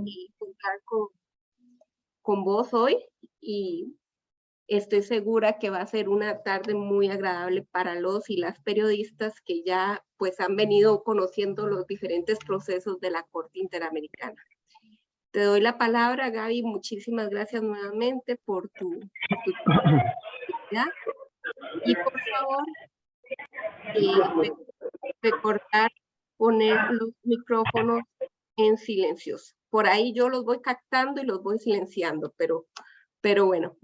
y contar con vos hoy, y estoy segura que va a ser una tarde muy agradable para los y las periodistas que ya pues han venido conociendo los diferentes procesos de la Corte Interamericana. Te doy la palabra, Gaby. Muchísimas gracias nuevamente por tu actividad. Y por favor, recordar poner los micrófonos en silencios. Por ahí yo los voy captando y los voy silenciando, pero bueno,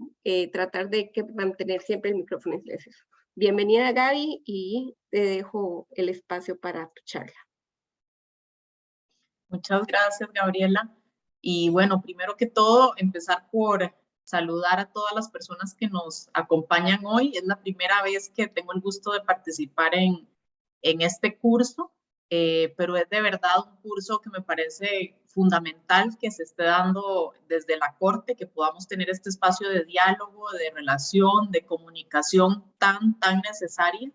tratar de mantener siempre el micrófono en silencio. Bienvenida, Gaby, y te dejo el espacio para tu charla. Muchas gracias, Gabriela. Y bueno, primero que todo, empezar por saludar a todas las personas que nos acompañan hoy. Es la primera vez que tengo el gusto de participar en este curso, pero es de verdad un curso que me parece fundamental que se esté dando desde la Corte, que podamos tener este espacio de diálogo, de relación, de comunicación tan necesaria,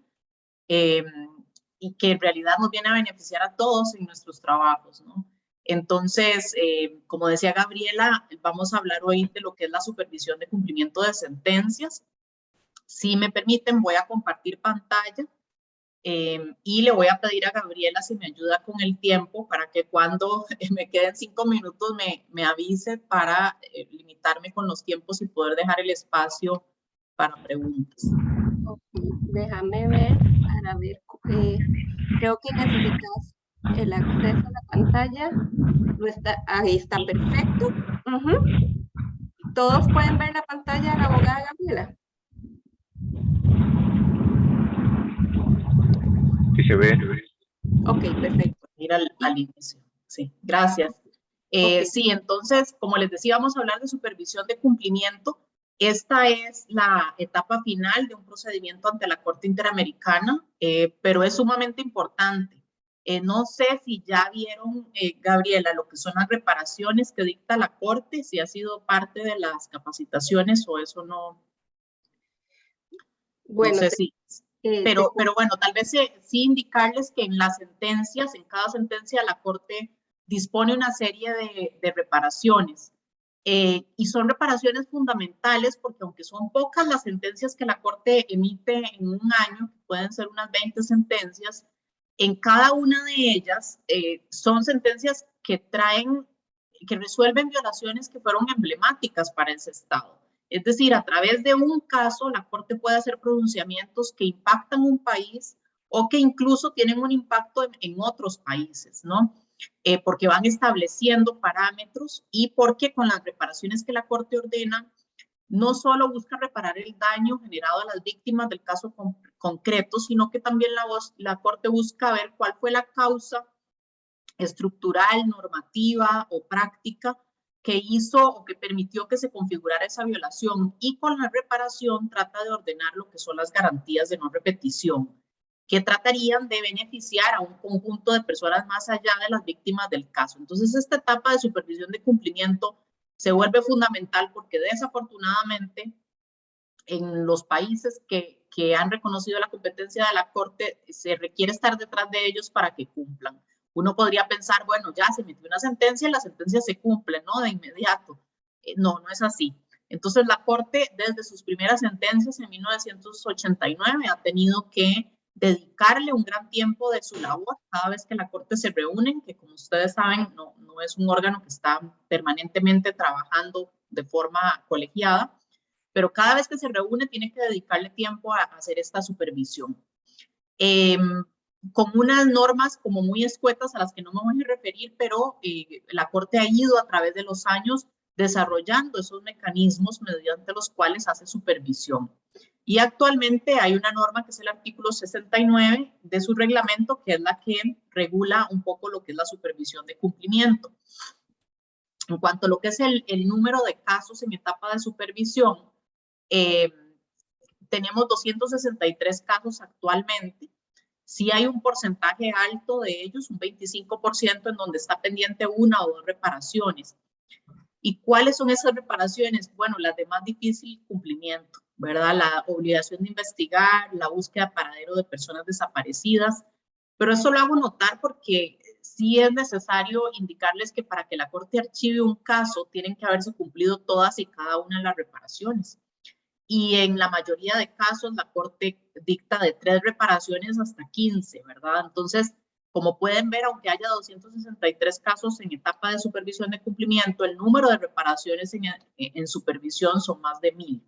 y que en realidad nos viene a beneficiar a todos en nuestros trabajos, ¿no? Entonces, como decía Gabriela, vamos a hablar hoy de lo que es la supervisión de cumplimiento de sentencias. Si me permiten, voy a compartir pantalla y le voy a pedir a Gabriela si me ayuda con el tiempo para que cuando me queden 5 minutos me avise para limitarme con los tiempos y poder dejar el espacio para preguntas. Okay, déjame ver, para ver, creo que necesitas el acceso a la pantalla. Ahí está, perfecto. ¿Todos pueden ver la pantalla de la abogada Gabriela? Sí, se ve. Ok, perfecto. Ir al inicio. Sí, gracias. Okay. Sí, entonces, como les decía, vamos a hablar de supervisión de cumplimiento. Esta es la etapa final de un procedimiento ante la Corte Interamericana, pero es sumamente importante. No sé si ya vieron, Gabriela, lo que son las reparaciones que dicta la Corte, si ha sido parte de las capacitaciones o eso no. Bueno, no sé si. Pero bueno, tal vez sí indicarles que en las sentencias, en cada sentencia, la Corte dispone una serie de reparaciones. Y son reparaciones fundamentales porque aunque son pocas las sentencias que la Corte emite en un año, pueden ser unas 20 sentencias, en cada una de ellas son sentencias que resuelven violaciones que fueron emblemáticas para ese Estado. Es decir, a través de un caso, la Corte puede hacer pronunciamientos que impactan un país o que incluso tienen un impacto en otros países, ¿no? Porque van estableciendo parámetros y porque con las reparaciones que la Corte ordena, no solo busca reparar el daño generado a las víctimas del caso concreto, sino que también la Corte busca ver cuál fue la causa estructural, normativa o práctica que hizo o que permitió que se configurara esa violación, y con la reparación trata de ordenar lo que son las garantías de no repetición, que tratarían de beneficiar a un conjunto de personas más allá de las víctimas del caso. Entonces, esta etapa de supervisión de cumplimiento se vuelve fundamental porque desafortunadamente en los países que han reconocido la competencia de la Corte se requiere estar detrás de ellos para que cumplan. Uno podría pensar, bueno, ya se emitió una sentencia, la sentencia se cumple, ¿no? De inmediato. No es así. Entonces, la Corte, desde sus primeras sentencias en 1989, ha tenido que dedicarle un gran tiempo de su labor cada vez que la Corte se reúne, que como ustedes saben, no es un órgano que está permanentemente trabajando de forma colegiada, pero cada vez que se reúne tiene que dedicarle tiempo a hacer esta supervisión. Con unas normas como muy escuetas a las que no me voy a referir, pero la Corte ha ido a través de los años desarrollando esos mecanismos mediante los cuales hace supervisión. Y actualmente hay una norma que es el artículo 69 de su reglamento, que es la que regula un poco lo que es la supervisión de cumplimiento. En cuanto a lo que es el número de casos en etapa de supervisión, tenemos 263 casos actualmente. Sí hay un porcentaje alto de ellos, un 25%, en donde está pendiente una o dos reparaciones. ¿Y cuáles son esas reparaciones? Bueno, las de más difícil cumplimiento, ¿verdad? La obligación de investigar, la búsqueda de paradero de personas desaparecidas. Pero eso lo hago notar porque sí es necesario indicarles que para que la Corte archive un caso tienen que haberse cumplido todas y cada una de las reparaciones. Y en la mayoría de casos la Corte dicta de 3 reparaciones hasta 15, ¿verdad? Entonces, como pueden ver, aunque haya 263 casos en etapa de supervisión de cumplimiento, el número de reparaciones en supervisión son más de 1000.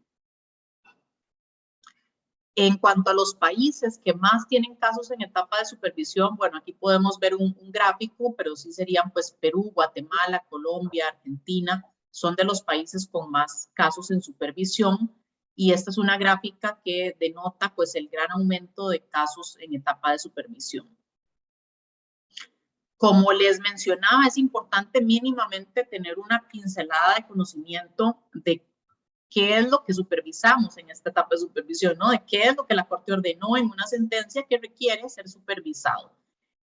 En cuanto a los países que más tienen casos en etapa de supervisión, bueno, aquí podemos ver un gráfico, pero sí serían pues Perú, Guatemala, Colombia, Argentina, son de los países con más casos en supervisión. Y esta es una gráfica que denota pues el gran aumento de casos en etapa de supervisión. Como les mencionaba, es importante mínimamente tener una pincelada de conocimiento de qué es lo que supervisamos en esta etapa de supervisión, ¿no? De qué es lo que la Corte ordenó en una sentencia que requiere ser supervisado.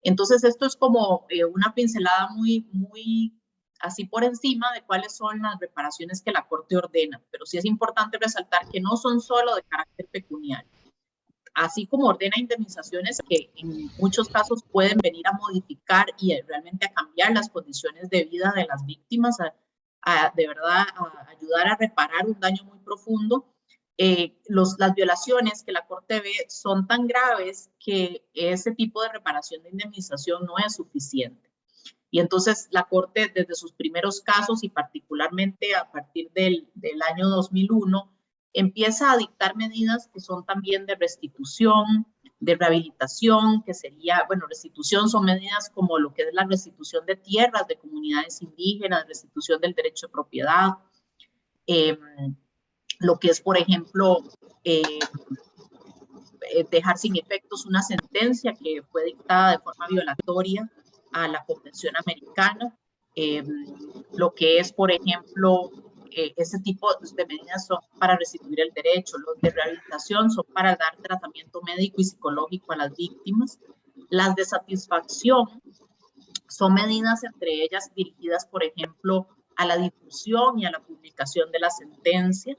Entonces, esto es como una pincelada muy así por encima de cuáles son las reparaciones que la Corte ordena, pero sí es importante resaltar que no son solo de carácter pecuniario. Así como ordena indemnizaciones que en muchos casos pueden venir a modificar y realmente a cambiar las condiciones de vida de las víctimas, de verdad a ayudar a reparar un daño muy profundo. Las violaciones que la Corte ve son tan graves que ese tipo de reparación de indemnización no es suficiente. Y entonces la Corte desde sus primeros casos y particularmente a partir del año 2001 empieza a dictar medidas que son también de restitución, de rehabilitación, que sería, bueno, restitución son medidas como lo que es la restitución de tierras de comunidades indígenas, restitución del derecho de propiedad, lo que es, por ejemplo, dejar sin efectos una sentencia que fue dictada de forma violatoria a la Convención Americana, lo que es, por ejemplo, ese tipo de medidas son para restituir el derecho, los de rehabilitación son para dar tratamiento médico y psicológico a las víctimas, las de satisfacción son medidas entre ellas dirigidas, por ejemplo, a la difusión y a la publicación de la sentencia,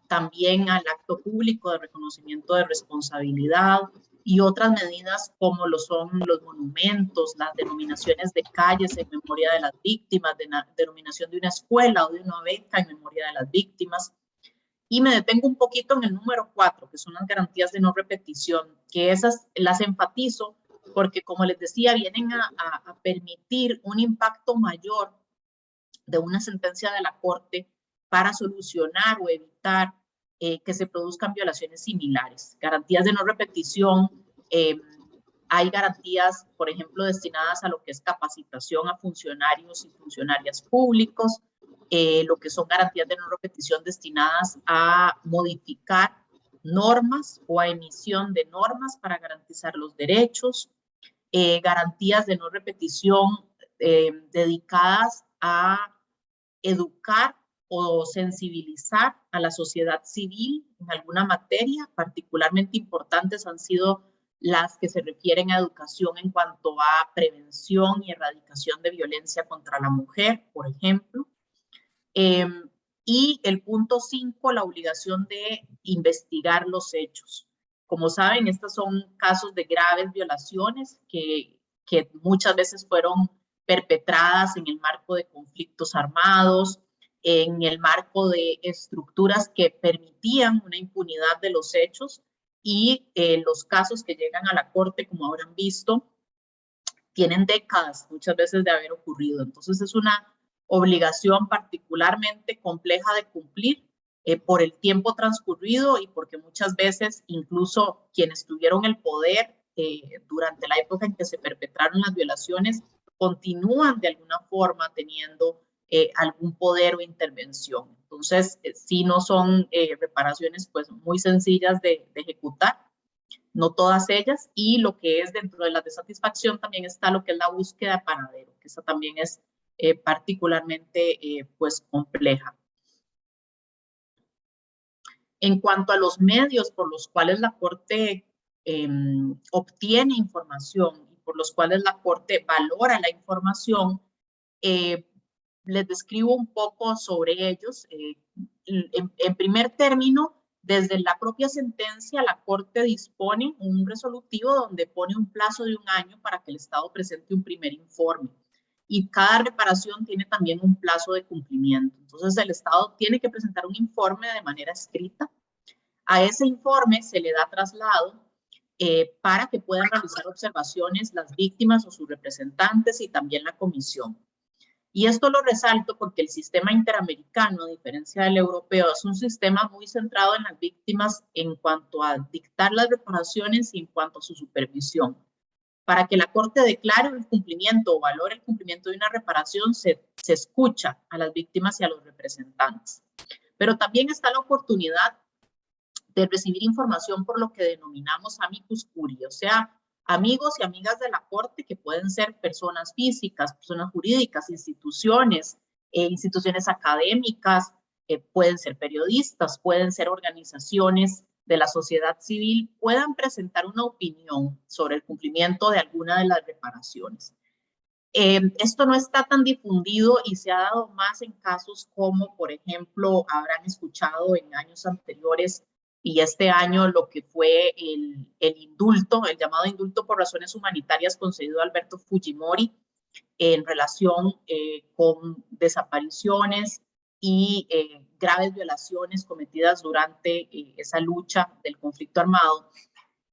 también al acto público de reconocimiento de responsabilidad y otras medidas como lo son los monumentos, las denominaciones de calles en memoria de las víctimas, denominación de una escuela o de una beca en memoria de las víctimas. Y me detengo un poquito en el número 4, que son las garantías de no repetición, que esas las enfatizo porque, como les decía, vienen a permitir un impacto mayor de una sentencia de la Corte para solucionar o evitar que se produzcan violaciones similares. Garantías de no repetición, hay garantías, por ejemplo, destinadas a lo que es capacitación a funcionarios y funcionarias públicos, lo que son garantías de no repetición destinadas a modificar normas o a emisión de normas para garantizar los derechos, garantías de no repetición dedicadas a educar o sensibilizar a la sociedad civil en alguna materia. Particularmente importantes han sido las que se refieren a educación en cuanto a prevención y erradicación de violencia contra la mujer, por ejemplo. Y el punto 5, la obligación de investigar los hechos. Como saben, estos son casos de graves violaciones que muchas veces fueron perpetradas en el marco de conflictos armados, en el marco de estructuras que permitían una impunidad de los hechos, y los casos que llegan a la Corte, como habrán visto, tienen décadas muchas veces de haber ocurrido. Entonces es una obligación particularmente compleja de cumplir por el tiempo transcurrido y porque muchas veces incluso quienes tuvieron el poder durante la época en que se perpetraron las violaciones continúan de alguna forma teniendo algún poder o intervención. Entonces, sí no son reparaciones pues muy sencillas de ejecutar, no todas ellas, y lo que es dentro de la desatisfacción también está lo que es la búsqueda de paradero, que esa también es particularmente pues compleja. En cuanto a los medios por los cuales la Corte obtiene información y por los cuales la Corte valora la información, les describo un poco sobre ellos. En primer término, Desde la propia sentencia, la Corte dispone un resolutivo donde pone un plazo de 1 año para que el Estado presente un primer informe. Y cada reparación tiene también un plazo de cumplimiento. Entonces, el Estado tiene que presentar un informe de manera escrita. A ese informe se le da traslado para que puedan realizar observaciones las víctimas o sus representantes y también la comisión. Y esto lo resalto porque el sistema interamericano, a diferencia del europeo, es un sistema muy centrado en las víctimas en cuanto a dictar las reparaciones y en cuanto a su supervisión. Para que la Corte declare el cumplimiento o valore el cumplimiento de una reparación, se escucha a las víctimas y a los representantes. Pero también está la oportunidad de recibir información por lo que denominamos amicus curiae, o sea, amigos y amigas de la Corte que pueden ser personas físicas, personas jurídicas, instituciones, instituciones académicas, pueden ser periodistas, pueden ser organizaciones de la sociedad civil, puedan presentar una opinión sobre el cumplimiento de alguna de las reparaciones. Esto no está tan difundido y se ha dado más en casos como, por ejemplo, habrán escuchado en años anteriores y este año lo que fue el indulto, el llamado indulto por razones humanitarias concedido a Alberto Fujimori en relación con desapariciones y graves violaciones cometidas durante esa lucha del conflicto armado.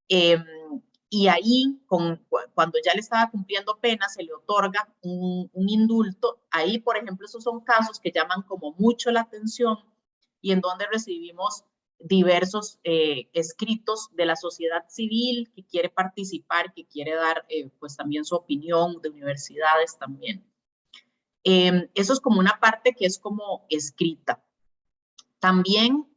Y ahí, cuando ya le estaba cumpliendo pena, se le otorga un indulto. Ahí, por ejemplo, esos son casos que llaman como mucho la atención y en donde recibimos diversos escritos de la sociedad civil que quiere participar, que quiere dar pues también su opinión, de universidades también. Eso es como una parte que es como escrita. También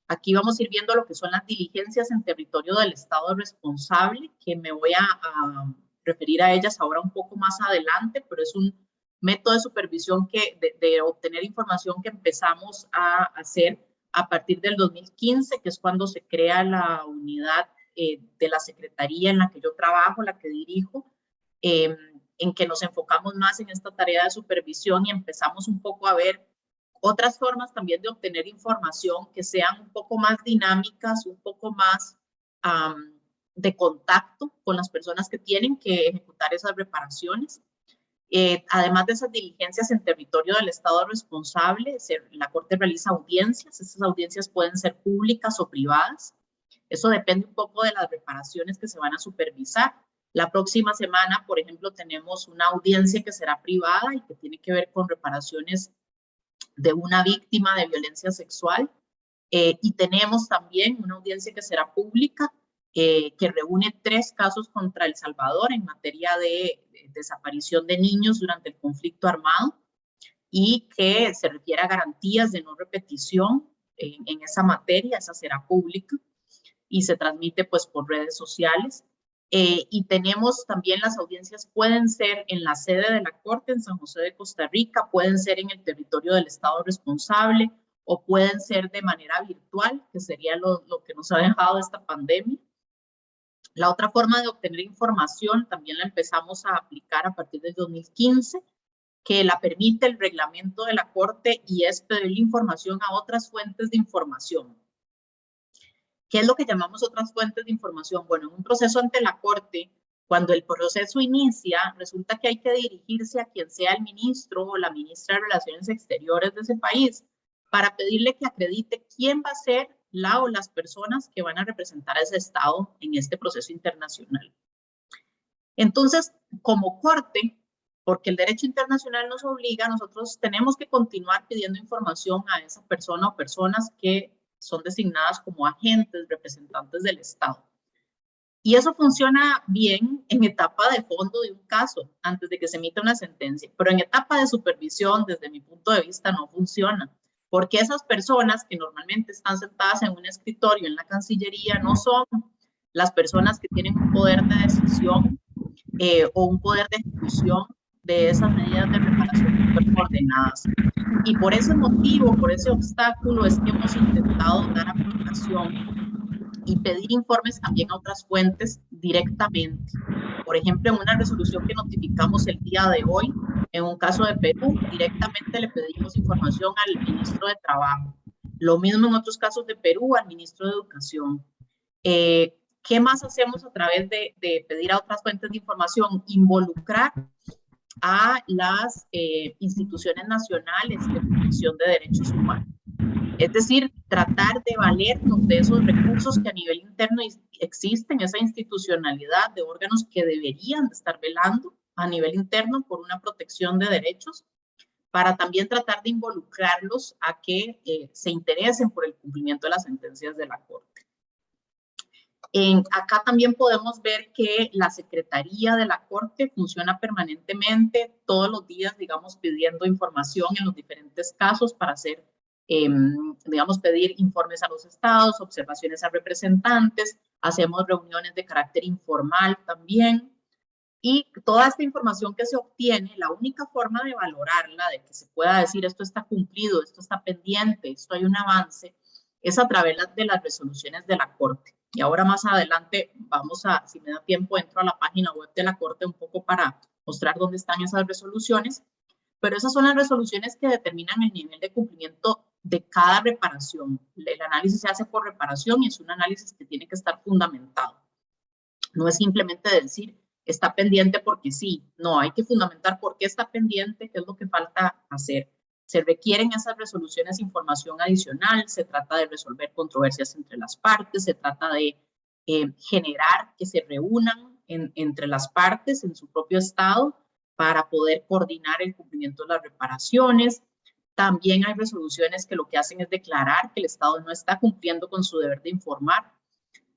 aquí vamos a ir viendo lo que son las diligencias en territorio del Estado responsable, que me voy a referir a ellas ahora un poco más adelante, pero es un método de supervisión de obtener información que empezamos a hacer a partir del 2015, que es cuando se crea la unidad de la Secretaría en la que yo trabajo, la que dirijo, en que nos enfocamos más en esta tarea de supervisión y empezamos un poco a ver otras formas también de obtener información que sean un poco más dinámicas, un poco más de contacto con las personas que tienen que ejecutar esas reparaciones. Además de esas diligencias en territorio del Estado responsable, la Corte realiza audiencias. Esas audiencias pueden ser públicas o privadas. Eso depende un poco de las reparaciones que se van a supervisar. La próxima semana, por ejemplo, tenemos una audiencia que será privada y que tiene que ver con reparaciones de una víctima de violencia sexual. Y tenemos también una audiencia que será pública, que reúne 3 casos contra El Salvador en materia de desaparición de niños durante el conflicto armado y que se refiere a garantías de no repetición en esa materia. Esa será pública y se transmite pues por redes sociales. Y tenemos también las audiencias, pueden ser en la sede de la Corte en San José de Costa Rica, pueden ser en el territorio del Estado responsable o pueden ser de manera virtual, que sería lo que nos ha dejado esta pandemia. La otra forma de obtener información también la empezamos a aplicar a partir del 2015, que la permite el reglamento de la Corte y es pedir información a otras fuentes de información. ¿Qué es lo que llamamos otras fuentes de información? Bueno, en un proceso ante la Corte, cuando el proceso inicia, resulta que hay que dirigirse a quien sea el ministro o la ministra de Relaciones Exteriores de ese país para pedirle que acredite quién va a ser la o las personas que van a representar a ese Estado en este proceso internacional. Entonces, como Corte, porque el derecho internacional nos obliga, nosotros tenemos que continuar pidiendo información a esa persona o personas que son designadas como agentes, representantes del Estado. Y eso funciona bien en etapa de fondo de un caso, antes de que se emita una sentencia, pero en etapa de supervisión, desde mi punto de vista, no funciona, porque esas personas que normalmente están sentadas en un escritorio en la Cancillería no son las personas que tienen un poder de decisión o un poder de ejecución de esas medidas de reparación ordenadas. Y por ese motivo, por ese obstáculo, es que hemos intentado dar aplicación y pedir informes también a otras fuentes directamente. Por ejemplo, en una resolución que notificamos el día de hoy, en un caso de Perú, directamente le pedimos información al ministro de Trabajo. Lo mismo en otros casos de Perú, al ministro de Educación. ¿Qué más hacemos a través de pedir a otras fuentes de información? Involucrar a las instituciones nacionales de protección de derechos humanos. Es decir, tratar de valernos de esos recursos que a nivel interno existen, esa institucionalidad de órganos que deberían de estar velando a nivel interno por una protección de derechos, para también tratar de involucrarlos a que se interesen por el cumplimiento de las sentencias de la Corte. Acá también podemos ver que la Secretaría de la Corte funciona permanentemente, todos los días, digamos, pidiendo información en los diferentes casos para hacer, digamos, pedir informes a los estados, observaciones a representantes, hacemos reuniones de carácter informal también. Y toda esta información que se obtiene, la única forma de valorarla, de que se pueda decir esto está cumplido, esto está pendiente, esto hay un avance, es a través de las resoluciones de la Corte. Y ahora más adelante vamos a, si me da tiempo, entro a la página web de la Corte un poco para mostrar dónde están esas resoluciones, pero esas son las resoluciones que determinan el nivel de cumplimiento de cada reparación. El análisis se hace por reparación y es un análisis que tiene que estar fundamentado. No es simplemente decir, está pendiente porque sí. No, hay que fundamentar por qué está pendiente, qué es lo que falta hacer. Se requieren esas resoluciones de información adicional, se trata de resolver controversias entre las partes, se trata de generar que se reúnan entre las partes en su propio estado para poder coordinar el cumplimiento de las reparaciones. También hay resoluciones que lo que hacen es declarar que el Estado no está cumpliendo con su deber de informar,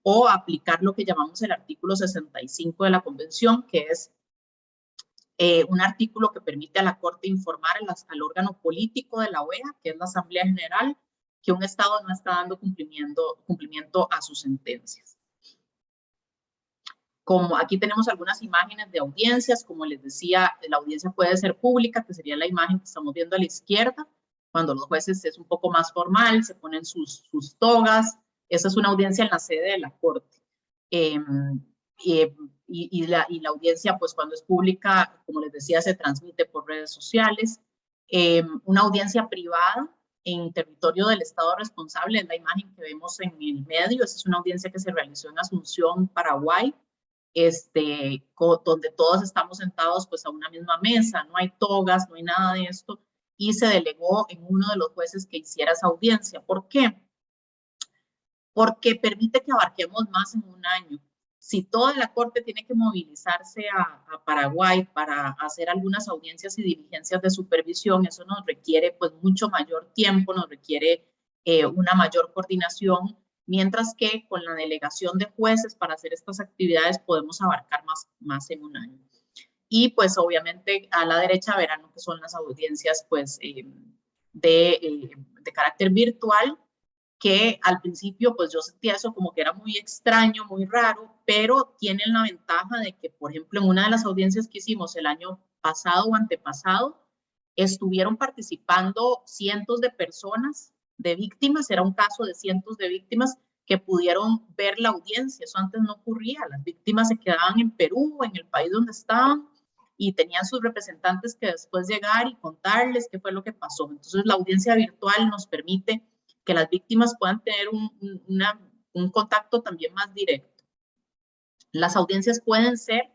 o aplicar lo que llamamos el artículo 65 de la Convención, que es un artículo que permite a la Corte informar al órgano político de la OEA, que es la Asamblea General, que un Estado no está dando cumplimiento a sus sentencias. Como aquí tenemos algunas imágenes de audiencias, como les decía, la audiencia puede ser pública, que sería la imagen que estamos viendo a la izquierda, cuando los jueces es un poco más formal, se ponen sus togas. Esa es una audiencia en la sede de la Corte. Y la audiencia, pues cuando es pública, como les decía, se transmite por redes sociales. Una audiencia privada en territorio del Estado responsable es la imagen que vemos en el medio. Esa es una audiencia que se realizó en Asunción, Paraguay, donde todos estamos sentados pues a una misma mesa, no hay togas, no hay nada de esto, y se delegó en uno de los jueces que hiciera esa audiencia. ¿Por qué? Porque permite que abarquemos más en un año. Si toda la Corte tiene que movilizarse a Paraguay para hacer algunas audiencias y diligencias de supervisión, eso nos requiere pues mucho mayor tiempo, nos requiere una mayor coordinación, mientras que con la delegación de jueces para hacer estas actividades podemos abarcar más en un año. Y pues obviamente a la derecha verán lo que son las audiencias pues de carácter virtual, que al principio pues yo sentía eso como que era muy extraño, muy raro, pero tienen la ventaja de que, por ejemplo, en una de las audiencias que hicimos el año pasado o antepasado, estuvieron participando cientos de personas, de víctimas, era un caso de cientos de víctimas que pudieron ver la audiencia. Eso antes no ocurría, las víctimas se quedaban en Perú, en el país donde estaban, y tenían sus representantes que después llegar y contarles qué fue lo que pasó. Entonces la audiencia virtual nos permite que las víctimas puedan tener un contacto también más directo. Las audiencias pueden ser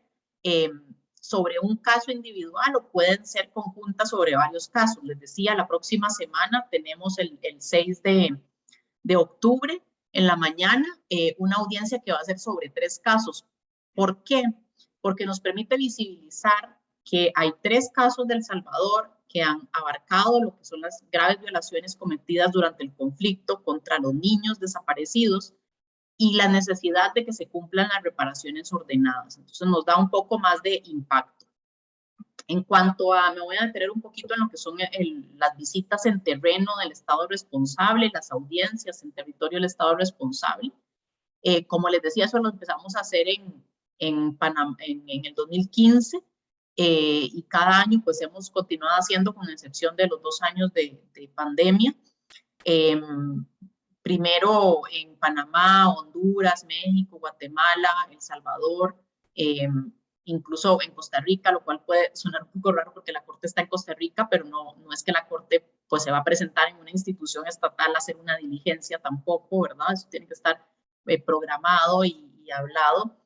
sobre un caso individual o pueden ser conjuntas sobre varios casos. Les decía, la próxima semana tenemos el 6 de octubre en la mañana una audiencia que va a ser sobre 3 casos. ¿Por qué? Porque nos permite visibilizar que hay 3 casos de El Salvador que han abarcado lo que son las graves violaciones cometidas durante el conflicto contra los niños desaparecidos y la necesidad de que se cumplan las reparaciones ordenadas. Entonces nos da un poco más de impacto. En cuanto a, me voy a detener un poquito en lo que son las visitas en terreno del Estado responsable, las audiencias en territorio del Estado responsable. Como les decía, eso lo empezamos a hacer en Panamá en el 2015. Y cada año pues hemos continuado haciendo, con excepción de los 2 años de pandemia. Primero en Panamá, Honduras, México, Guatemala, El Salvador, incluso en Costa Rica, lo cual puede sonar un poco raro porque la Corte está en Costa Rica, pero no es que la Corte pues se va a presentar en una institución estatal a hacer una diligencia tampoco, ¿verdad? Eso tiene que estar programado y hablado.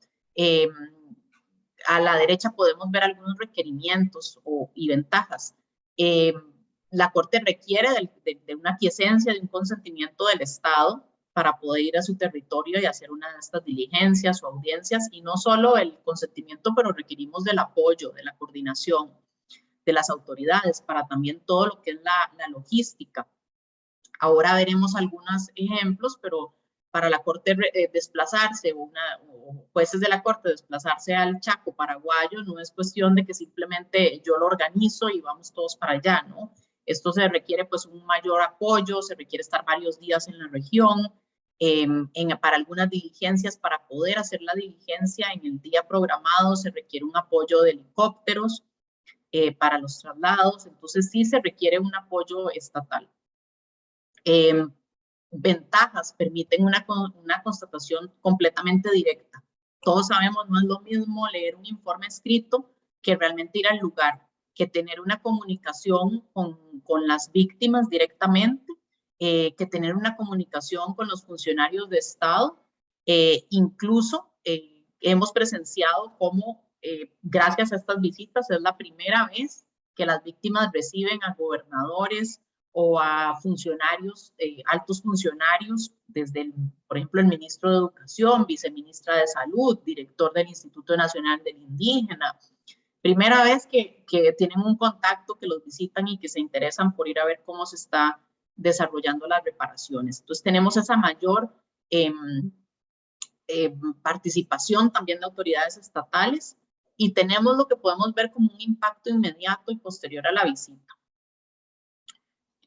A la derecha podemos ver algunos requerimientos y ventajas. La Corte requiere de una aquiescencia, de un consentimiento del Estado para poder ir a su territorio y hacer una de estas diligencias o audiencias, y no solo el consentimiento, pero requerimos del apoyo, de la coordinación de las autoridades para también todo lo que es la logística. Ahora veremos algunos ejemplos, pero para la Corte desplazarse, o jueces de la Corte desplazarse al Chaco paraguayo, no es cuestión de que simplemente yo lo organizo y vamos todos para allá, ¿no? Esto se requiere pues un mayor apoyo, se requiere estar varios días en la región, para algunas diligencias, para poder hacer la diligencia en el día programado, se requiere un apoyo de helicópteros para los traslados, entonces sí se requiere un apoyo estatal. Ventajas permiten una constatación completamente directa. Todos sabemos, no es lo mismo leer un informe escrito que realmente ir al lugar, que tener una comunicación con las víctimas directamente, que tener una comunicación con los funcionarios de Estado. Incluso hemos presenciado cómo, gracias a estas visitas, es la primera vez que las víctimas reciben a gobernadores o a funcionarios, altos funcionarios, desde, por ejemplo, el ministro de Educación, viceministra de Salud, director del Instituto Nacional del Indígena. Primera vez que tienen un contacto, que los visitan y que se interesan por ir a ver cómo se está desarrollando las reparaciones. Entonces tenemos esa mayor participación también de autoridades estatales, y tenemos lo que podemos ver como un impacto inmediato y posterior a la visita.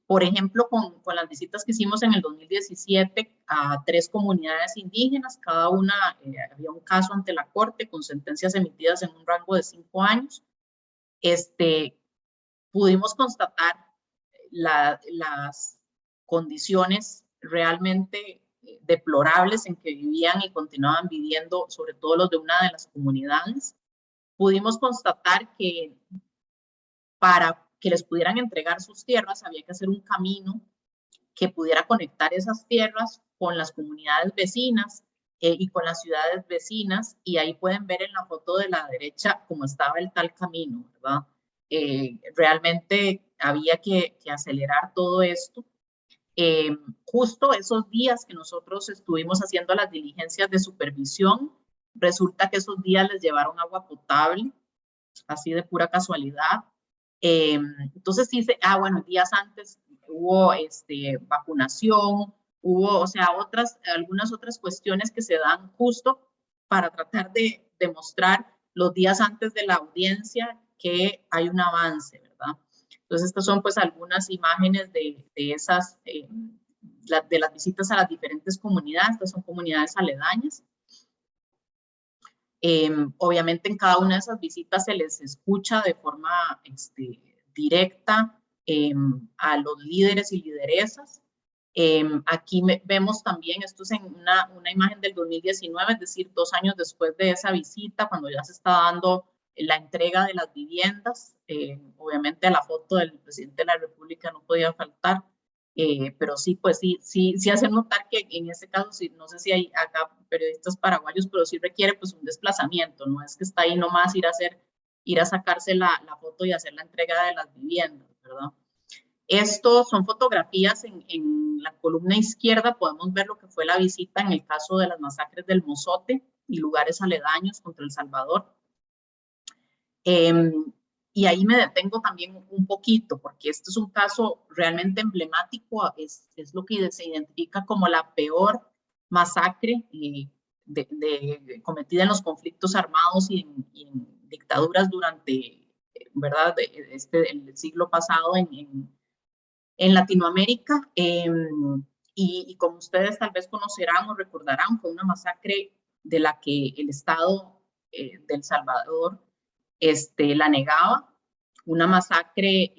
Por ejemplo, con las visitas que hicimos en el 2017 a 3 comunidades indígenas, cada una había un caso ante la Corte con sentencias emitidas en un rango de 5 años. Pudimos constatar las condiciones realmente deplorables en que vivían y continuaban viviendo, sobre todo los de una de las comunidades. Pudimos constatar que para que les pudieran entregar sus tierras había que hacer un camino que pudiera conectar esas tierras con las comunidades vecinas y con las ciudades vecinas, y ahí pueden ver en la foto de la derecha cómo estaba el tal camino, ¿verdad? Realmente había que acelerar todo esto. Justo esos días que nosotros estuvimos haciendo las diligencias de supervisión, resulta que esos días les llevaron agua potable, así de pura casualidad. Entonces dice, bueno, días antes hubo vacunación, hubo, o sea, algunas otras cuestiones que se dan justo para tratar de demostrar los días antes de la audiencia que hay un avance, ¿verdad? Entonces, estas son pues algunas imágenes de esas, de las visitas a las diferentes comunidades. Estas son comunidades aledañas. Obviamente en cada una de esas visitas se les escucha de forma directa a los líderes y lideresas. Aquí vemos también, esto es en una imagen del 2019, es decir, 2 años después de esa visita, cuando ya se está dando la entrega de las viviendas. Obviamente la foto del presidente de la República no podía faltar. Pero sí, pues sí hacen notar que en este caso, sí, no sé si hay acá periodistas paraguayos, pero sí requiere pues un desplazamiento, no es que está ahí nomás ir a sacarse la foto y hacer la entrega de las viviendas, ¿verdad? Estos son fotografías en la columna izquierda, podemos ver lo que fue la visita en el caso de las masacres del Mozote y lugares aledaños contra El Salvador. Y ahí me detengo también un poquito, porque este es un caso realmente emblemático, es lo que se identifica como la peor masacre cometida en los conflictos armados y en dictaduras durante, ¿verdad?, el siglo pasado en Latinoamérica. Y como ustedes tal vez conocerán o recordarán, fue una masacre de la que el Estado de El Salvador la negaba, una masacre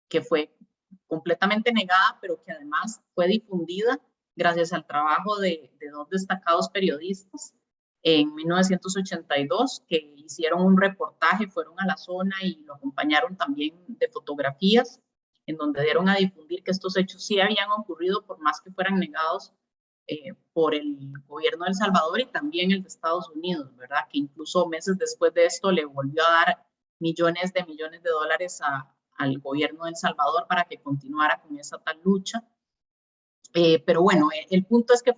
que fue completamente negada, pero que además fue difundida gracias al trabajo de 2 destacados periodistas en 1982, que hicieron un reportaje, fueron a la zona y lo acompañaron también de fotografías. en donde dieron a difundir que estos hechos sí habían ocurrido, por más que fueran negados por el gobierno de El Salvador y también el de Estados Unidos, ¿verdad? Que incluso meses después de esto le volvió a dar millones de dólares al gobierno de El Salvador para que continuara con esa tal lucha. Pero bueno, el punto es que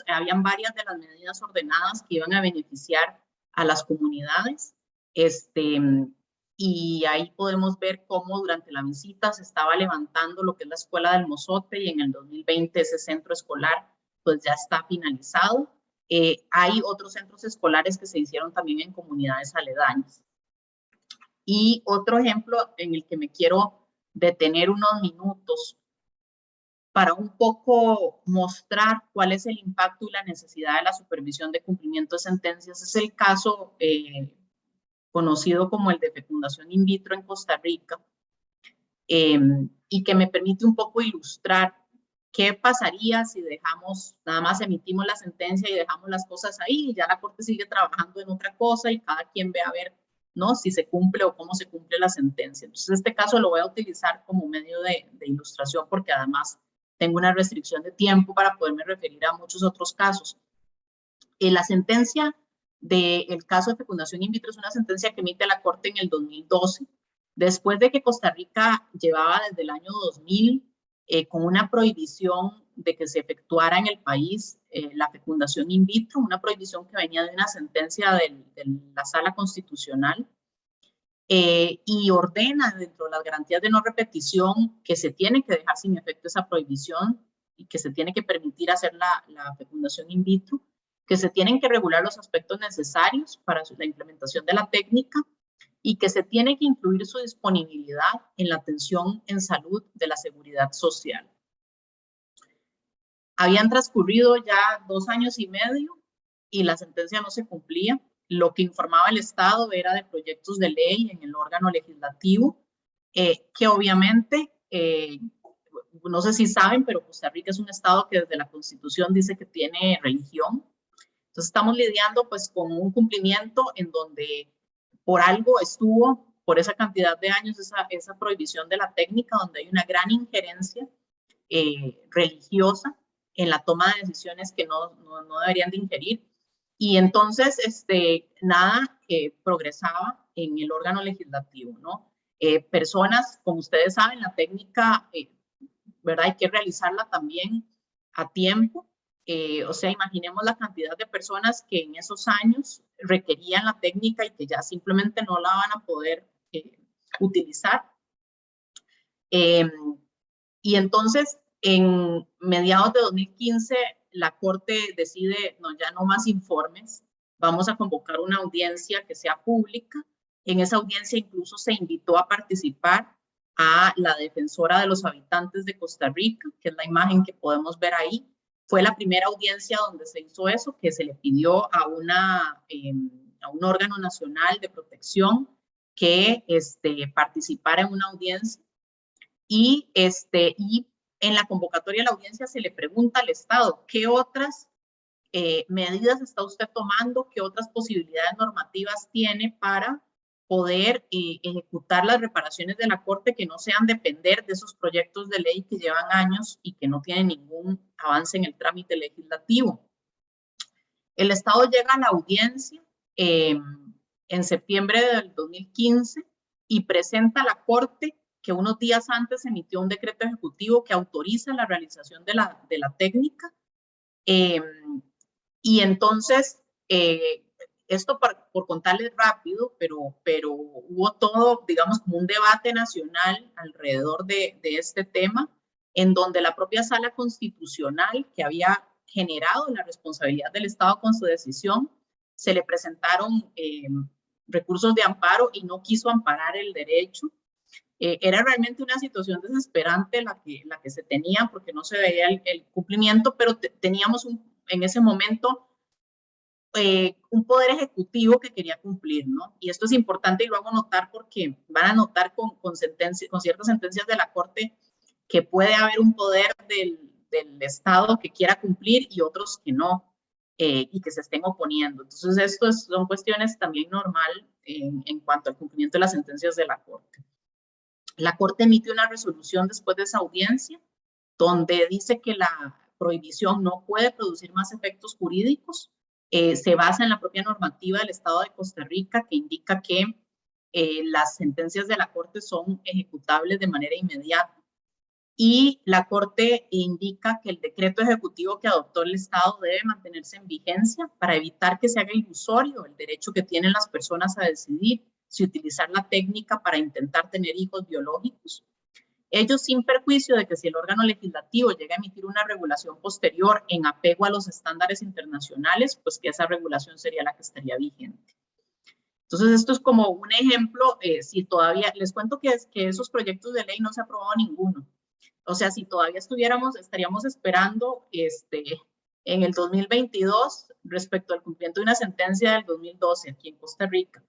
habían varias de las medidas ordenadas que iban a beneficiar a las comunidades, y ahí podemos ver cómo durante la visita se estaba levantando lo que es la Escuela del Mozote, y en el 2020 ese centro escolar pues ya está finalizado. Hay otros centros escolares que se hicieron también en comunidades aledañas. Y otro ejemplo en el que me quiero detener unos minutos para un poco mostrar cuál es el impacto y la necesidad de la supervisión de cumplimiento de sentencias es el caso conocido como el de fecundación in vitro en Costa Rica, y que me permite un poco ilustrar qué pasaría si nada más emitimos la sentencia y dejamos las cosas ahí, y ya la Corte sigue trabajando en otra cosa y cada quien ve a ver, ¿no?, si se cumple o cómo se cumple la sentencia. Entonces, este caso lo voy a utilizar como medio de ilustración, porque además tengo una restricción de tiempo para poderme referir a muchos otros casos. La sentencia del caso de fecundación in vitro es una sentencia que emite la Corte en el 2012, después de que Costa Rica llevaba desde el año 2000 con una prohibición de que se efectuara en el país la fecundación in vitro, una prohibición que venía de una sentencia de la Sala Constitucional, y ordena dentro de las garantías de no repetición que se tiene que dejar sin efecto esa prohibición y que se tiene que permitir hacer la fecundación in vitro, que se tienen que regular los aspectos necesarios para la implementación de la técnica y que se tiene que incluir su disponibilidad en la atención en salud de la seguridad social. Habían transcurrido ya 2 años y medio y la sentencia no se cumplía. Lo que informaba el Estado era de proyectos de ley en el órgano legislativo, que obviamente, no sé si saben, pero Costa Rica es un Estado que desde la Constitución dice que tiene religión. Entonces estamos lidiando pues con un cumplimiento en donde por algo estuvo, por esa cantidad de años, esa prohibición de la técnica, donde hay una gran injerencia religiosa en la toma de decisiones que no deberían de ingerir. Y entonces, nada progresaba en el órgano legislativo, ¿no? Personas, como ustedes saben, la técnica, ¿verdad? Hay que realizarla también a tiempo. O sea, imaginemos la cantidad de personas que en esos años requerían la técnica y que ya simplemente no la van a poder utilizar. Y entonces, en mediados de 2015, la Corte decide, no, ya no más informes, vamos a convocar una audiencia que sea pública. En esa audiencia incluso se invitó a participar a la defensora de los habitantes de Costa Rica, que es la imagen que podemos ver ahí. Fue la primera audiencia donde se hizo eso, que se le pidió a un órgano nacional de protección que participara en una audiencia. Y en la convocatoria de la audiencia se le pregunta al Estado, ¿qué otras medidas está usted tomando? ¿Qué otras posibilidades normativas tiene para poder ejecutar las reparaciones de la Corte que no sean depender de esos proyectos de ley que llevan años y que no tienen ningún avance en el trámite legislativo? El Estado llega a la audiencia en septiembre del 2015 y presenta a la Corte que unos días antes emitió un decreto ejecutivo que autoriza la realización de la técnica. Y entonces, esto por contarles rápido, pero hubo todo, digamos, como un debate nacional alrededor de este tema, en donde la propia Sala Constitucional, que había generado la responsabilidad del Estado con su decisión, se le presentaron recursos de amparo y no quiso amparar el derecho. Era realmente una situación desesperante la que se tenía, porque no se veía el cumplimiento, pero teníamos en ese momento un poder ejecutivo que quería cumplir, ¿no? Y esto es importante y lo hago notar porque van a notar con ciertas sentencias de la Corte que puede haber un poder del Estado que quiera cumplir y otros que no, y que se estén oponiendo. Entonces, esto son cuestiones también normal en cuanto al cumplimiento de las sentencias de la Corte. La Corte emite una resolución después de esa audiencia donde dice que la prohibición no puede producir más efectos jurídicos. Se basa en la propia normativa del Estado de Costa Rica que indica que las sentencias de la Corte son ejecutables de manera inmediata. Y la Corte indica que el decreto ejecutivo que adoptó el Estado debe mantenerse en vigencia para evitar que se haga ilusorio el derecho que tienen las personas a decidir si utilizar la técnica para intentar tener hijos biológicos. Ello sin perjuicio de que si el órgano legislativo llega a emitir una regulación posterior en apego a los estándares internacionales, pues que esa regulación sería la que estaría vigente. Entonces, esto es como un ejemplo, si todavía, les cuento que esos proyectos de ley no se ha aprobado ninguno. O sea, si todavía estaríamos esperando en el 2022 respecto al cumplimiento de una sentencia del 2012 aquí en Costa Rica.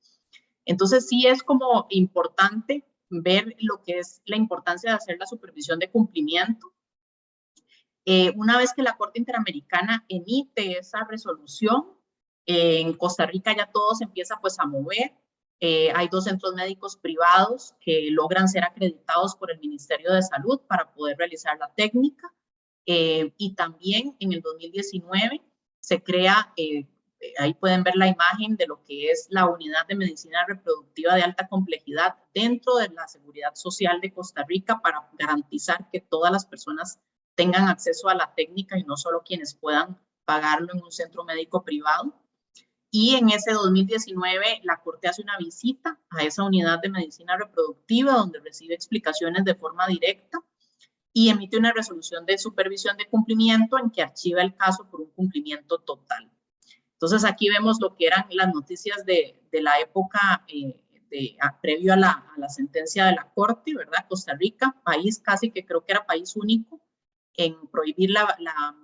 Entonces, sí es como importante ver lo que es la importancia de hacer la supervisión de cumplimiento. Una vez que la Corte Interamericana emite esa resolución, en Costa Rica ya todo se empieza pues a mover. Hay 2 centros médicos privados que logran ser acreditados por el Ministerio de Salud para poder realizar la técnica. Y también en el 2019 se crea, ahí pueden ver la imagen de lo que es la Unidad de Medicina Reproductiva de Alta Complejidad dentro de la Seguridad Social de Costa Rica para garantizar que todas las personas tengan acceso a la técnica y no solo quienes puedan pagarlo en un centro médico privado. Y en ese 2019 la Corte hace una visita a esa unidad de medicina reproductiva donde recibe explicaciones de forma directa y emite una resolución de supervisión de cumplimiento en que archiva el caso por un cumplimiento total. Entonces aquí vemos lo que eran las noticias de la época previo a la sentencia de la Corte, ¿verdad? Costa Rica, país casi que creo que era país único en prohibir la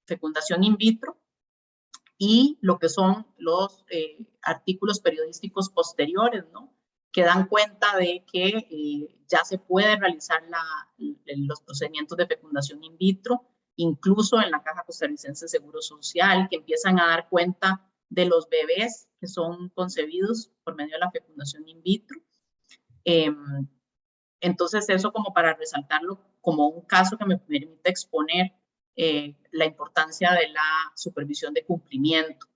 fecundación in vitro, y lo que son los artículos periodísticos posteriores, ¿no? Que dan cuenta de que ya se puede realizar los procedimientos de fecundación in vitro, incluso en la Caja Costarricense de Seguro Social, que empiezan a dar cuenta de los bebés que son concebidos por medio de la fecundación in vitro. Entonces, eso como para resaltarlo como un caso que me permite exponer la importancia de la supervisión de cumplimiento.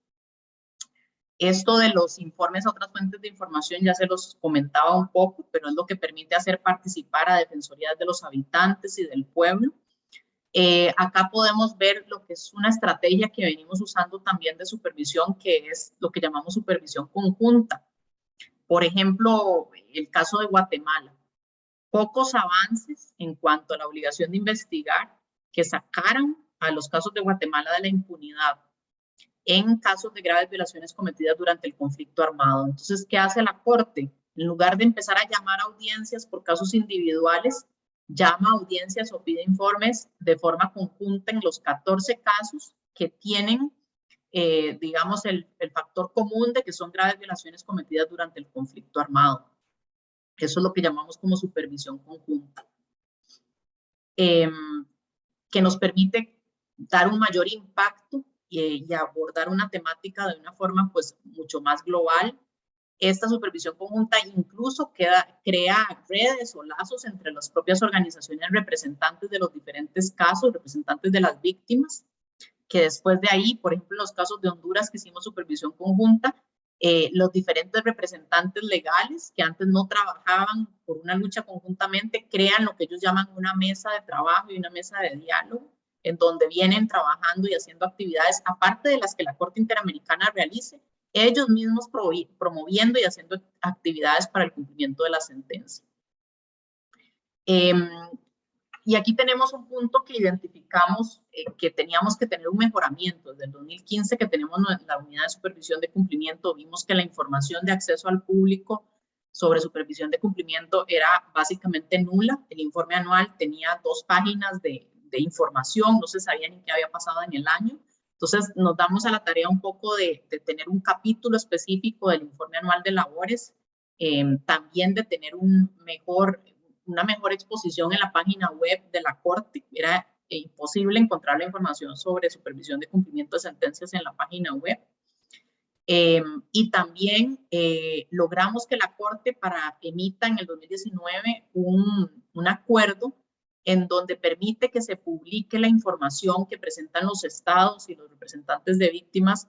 Esto de los informes a otras fuentes de información ya se los comentaba un poco, pero es lo que permite hacer participar a defensorías de los habitantes y del pueblo. Acá podemos ver lo que es una estrategia que venimos usando también de supervisión, que es lo que llamamos supervisión conjunta. Por ejemplo, el caso de Guatemala. Pocos avances en cuanto a la obligación de investigar que sacaran a los casos de Guatemala de la impunidad en casos de graves violaciones cometidas durante el conflicto armado. Entonces, ¿qué hace la Corte? En lugar de empezar a llamar a audiencias por casos individuales, llama a audiencias o pide informes de forma conjunta en los 14 casos que tienen, digamos, el factor común de que son graves violaciones cometidas durante el conflicto armado. Eso es lo que llamamos como supervisión conjunta, que nos permite dar un mayor impacto y abordar una temática de una forma pues mucho más global. Esta supervisión conjunta incluso crea redes o lazos entre las propias organizaciones representantes de los diferentes casos, representantes de las víctimas, que después de ahí, por ejemplo, en los casos de Honduras que hicimos supervisión conjunta, los diferentes representantes legales que antes no trabajaban por una lucha conjuntamente, crean lo que ellos llaman una mesa de trabajo y una mesa de diálogo, en donde vienen trabajando y haciendo actividades, aparte de las que la Corte Interamericana realice, ellos mismos promoviendo y haciendo actividades para el cumplimiento de la sentencia. Y aquí tenemos un punto que identificamos que teníamos que tener un mejoramiento. Desde el 2015 que tenemos la unidad de supervisión de cumplimiento, vimos que la información de acceso al público sobre supervisión de cumplimiento era básicamente nula. El informe anual tenía 2 páginas de información, no se sabía ni qué había pasado en el año. Entonces nos damos a la tarea un poco de tener un capítulo específico del informe anual de labores, también de tener una mejor exposición en la página web de la Corte. Era imposible encontrar la información sobre supervisión de cumplimiento de sentencias en la página web. Y también logramos que la Corte emita en el 2019 un acuerdo en donde permite que se publique la información que presentan los estados y los representantes de víctimas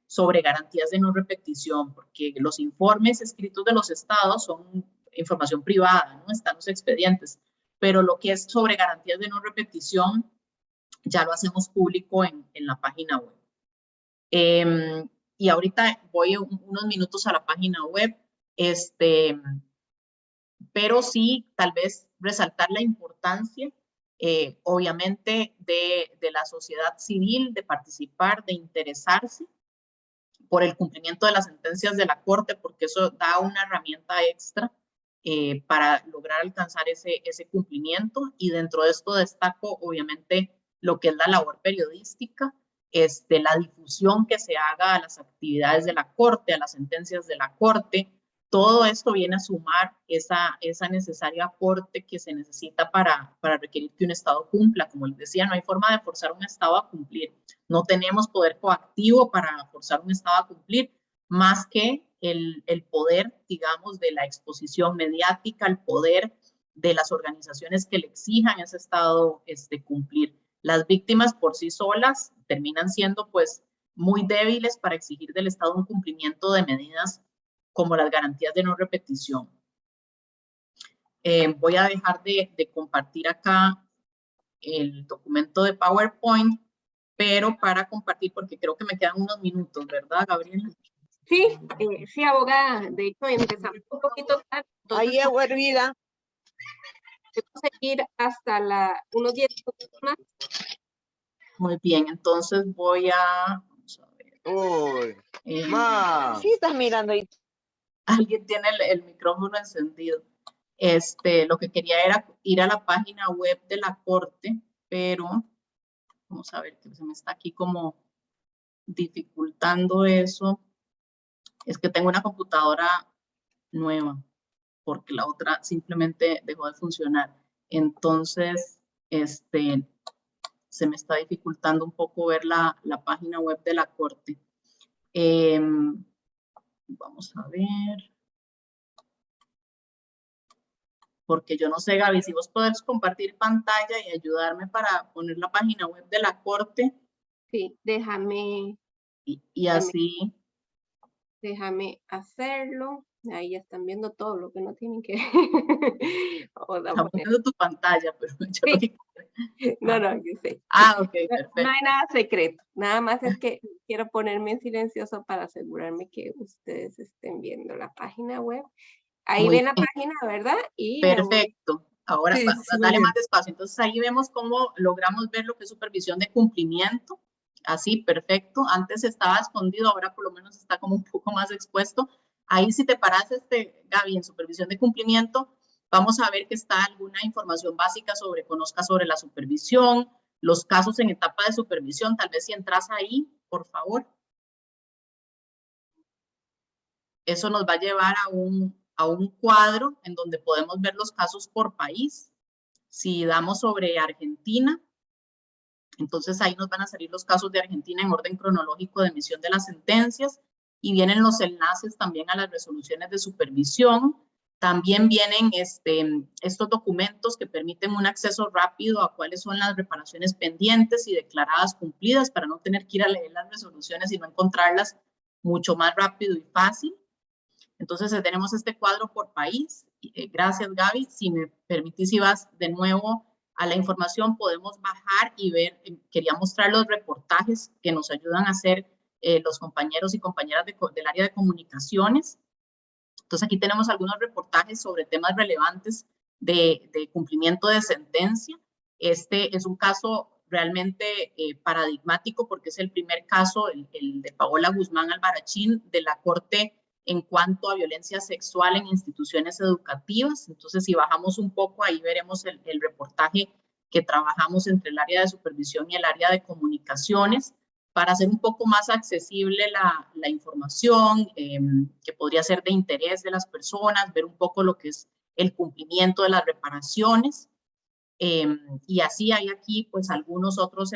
sobre garantías de no repetición, porque los informes escritos de los estados son información privada, ¿no? Están los expedientes, pero lo que es sobre garantías de no repetición ya lo hacemos público en la página web. Y ahorita voy unos minutos a la página web, pero sí tal vez resaltar la importancia, obviamente, de la sociedad civil, de participar, de interesarse por el cumplimiento de las sentencias de la Corte, porque eso da una herramienta extra para lograr alcanzar ese cumplimiento. Y dentro de esto destaco, obviamente, lo que es la labor periodística, la difusión que se haga a las actividades de la Corte, a las sentencias de la Corte. Todo esto viene a sumar esa necesaria aporte que se necesita para requerir que un Estado cumpla. Como les decía, no hay forma de forzar a un Estado a cumplir. No tenemos poder coactivo para forzar a un Estado a cumplir, más que el poder, digamos, de la exposición mediática, el poder de las organizaciones que le exijan a ese Estado cumplir. Las víctimas por sí solas terminan siendo pues muy débiles para exigir del Estado un cumplimiento de medidas como las garantías de no repetición. Voy a dejar de compartir acá el documento de PowerPoint, pero para compartir, porque creo que me quedan unos minutos, ¿verdad, Gabriela? Sí, sí, abogada. De hecho, empezamos un poquito tarde. Ahí, Hermida. Podemos seguir hasta unos 10 minutos más. Muy bien, entonces voy a... Vamos a ver. Uy, ma. Sí, estás mirando ahí. Alguien tiene el micrófono encendido. Lo que quería era ir a la página web de la Corte, pero vamos a ver que se me está aquí como dificultando eso. Es que tengo una computadora nueva, porque la otra simplemente dejó de funcionar. Entonces, se me está dificultando un poco ver la página web de la Corte. Vamos a ver. Porque yo no sé, Gaby, si vos podés compartir pantalla y ayudarme para poner la página web de la Corte. Sí, déjame. Y así. Déjame hacerlo. Ahí ya están viendo todo lo que no tienen que Estamos viendo tu pantalla, pero yo sí. No, yo sé. Ok, perfecto. No hay nada secreto. Nada más es que quiero ponerme en silencioso para asegurarme que ustedes estén viendo la página web. Ahí ven la página, ¿verdad? Y perfecto. Ahora, sí, dale más despacio. Entonces, ahí vemos cómo logramos ver lo que es supervisión de cumplimiento. Así, perfecto. Antes estaba escondido, ahora por lo menos está como un poco más expuesto. Ahí si te paras, Gaby, en supervisión de cumplimiento, vamos a ver que está alguna información básica conozca sobre la supervisión, los casos en etapa de supervisión. Tal vez si entras ahí, por favor. Eso nos va a llevar a un cuadro en donde podemos ver los casos por país. Si damos sobre Argentina, entonces ahí nos van a salir los casos de Argentina en orden cronológico de emisión de las sentencias y vienen los enlaces también a las resoluciones de supervisión. También vienen estos documentos que permiten un acceso rápido a cuáles son las reparaciones pendientes y declaradas cumplidas para no tener que ir a leer las resoluciones y no encontrarlas mucho más rápido y fácil. Entonces tenemos este cuadro por país. Gracias, Gaby. Si me permitís, si vas de nuevo a la información, podemos bajar y ver. Quería mostrar los reportajes que nos ayudan a hacer los compañeros y compañeras del área de comunicaciones. Entonces aquí tenemos algunos reportajes sobre temas relevantes de cumplimiento de sentencia. Este es un caso realmente paradigmático porque es el primer caso, el de Paola Guzmán Albarrachín, de la Corte en cuanto a violencia sexual en instituciones educativas. Entonces, si bajamos un poco, ahí veremos el reportaje que trabajamos entre el área de supervisión y el área de comunicaciones para hacer un poco más accesible la información que podría ser de interés de las personas, ver un poco lo que es el cumplimiento de las reparaciones. Y así hay aquí pues algunos otros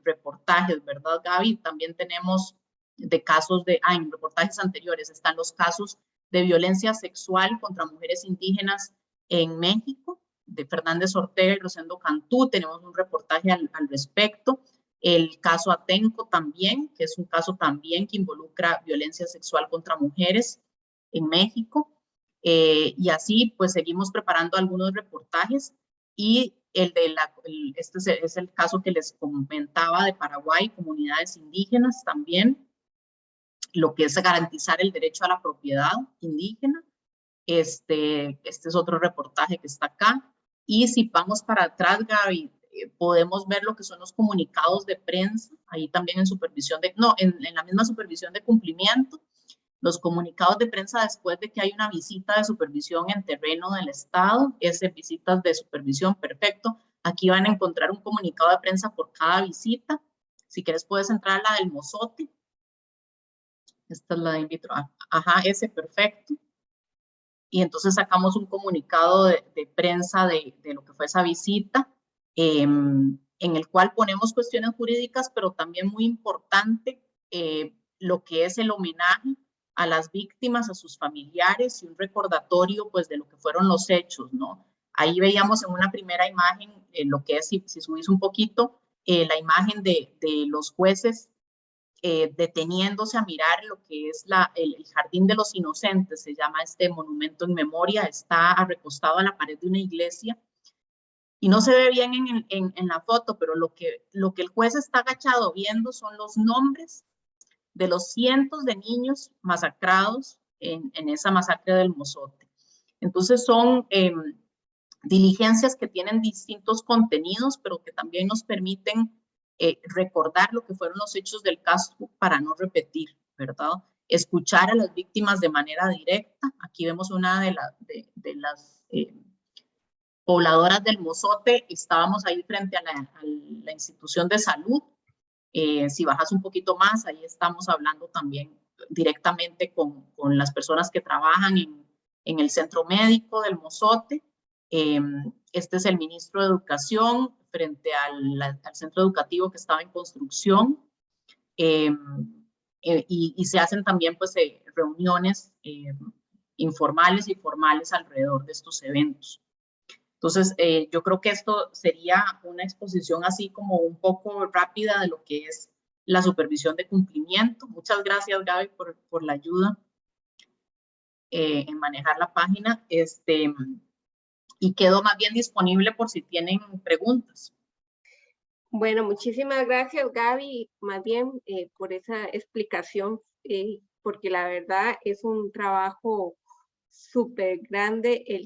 reportajes, ¿verdad, Gaby? También tenemos casos en reportajes anteriores están los casos de violencia sexual contra mujeres indígenas en México, de Fernández Ortega y Rosendo Cantú. Tenemos un reportaje al respecto. El caso Atenco también, que es un caso también que involucra violencia sexual contra mujeres en México. Y así pues seguimos preparando algunos reportajes, y este es el caso que les comentaba de Paraguay, comunidades indígenas también, lo que es garantizar el derecho a la propiedad indígena. Este es otro reportaje que está acá. Y si vamos para atrás, Gaby, podemos ver lo que son los comunicados de prensa, ahí también en la misma supervisión de cumplimiento, los comunicados de prensa después de que hay una visita de supervisión en terreno del Estado, visitas de supervisión, perfecto. Aquí van a encontrar un comunicado de prensa por cada visita. Si quieres puedes entrar a la del Mozote. Esta es la de in vitro. Ajá, ese, perfecto. Y entonces sacamos un comunicado de prensa de lo que fue esa visita, en el cual ponemos cuestiones jurídicas, pero también muy importante lo que es el homenaje a las víctimas, a sus familiares, y un recordatorio pues de lo que fueron los hechos, ¿no? Ahí veíamos en una primera imagen lo que es, si subís un poquito, la imagen de los jueces deteniéndose a mirar lo que es el Jardín de los Inocentes, se llama este monumento en memoria, está recostado a la pared de una iglesia, y no se ve bien en la foto, pero lo que el juez está agachado viendo son los nombres de los cientos de niños masacrados en esa masacre del Mozote. Entonces son diligencias que tienen distintos contenidos, pero que también nos permiten recordar lo que fueron los hechos del caso para no repetir, ¿verdad? Escuchar a las víctimas de manera directa. Aquí vemos una de las pobladoras del Mozote. Estábamos ahí frente a la institución de salud. Si bajas un poquito más, ahí estamos hablando también directamente con las personas que trabajan en el centro médico del Mozote. Este es el ministro de Educación frente al centro educativo que estaba en construcción, y se hacen también pues reuniones informales y formales alrededor de estos eventos. Entonces, yo creo que esto sería una exposición así como un poco rápida de lo que es la supervisión de cumplimiento. Muchas gracias, Gaby, por la ayuda en manejar la página. Y quedo más bien disponible por si tienen preguntas. Bueno, muchísimas gracias, Gaby, más bien por esa explicación, porque la verdad es un trabajo súper grande el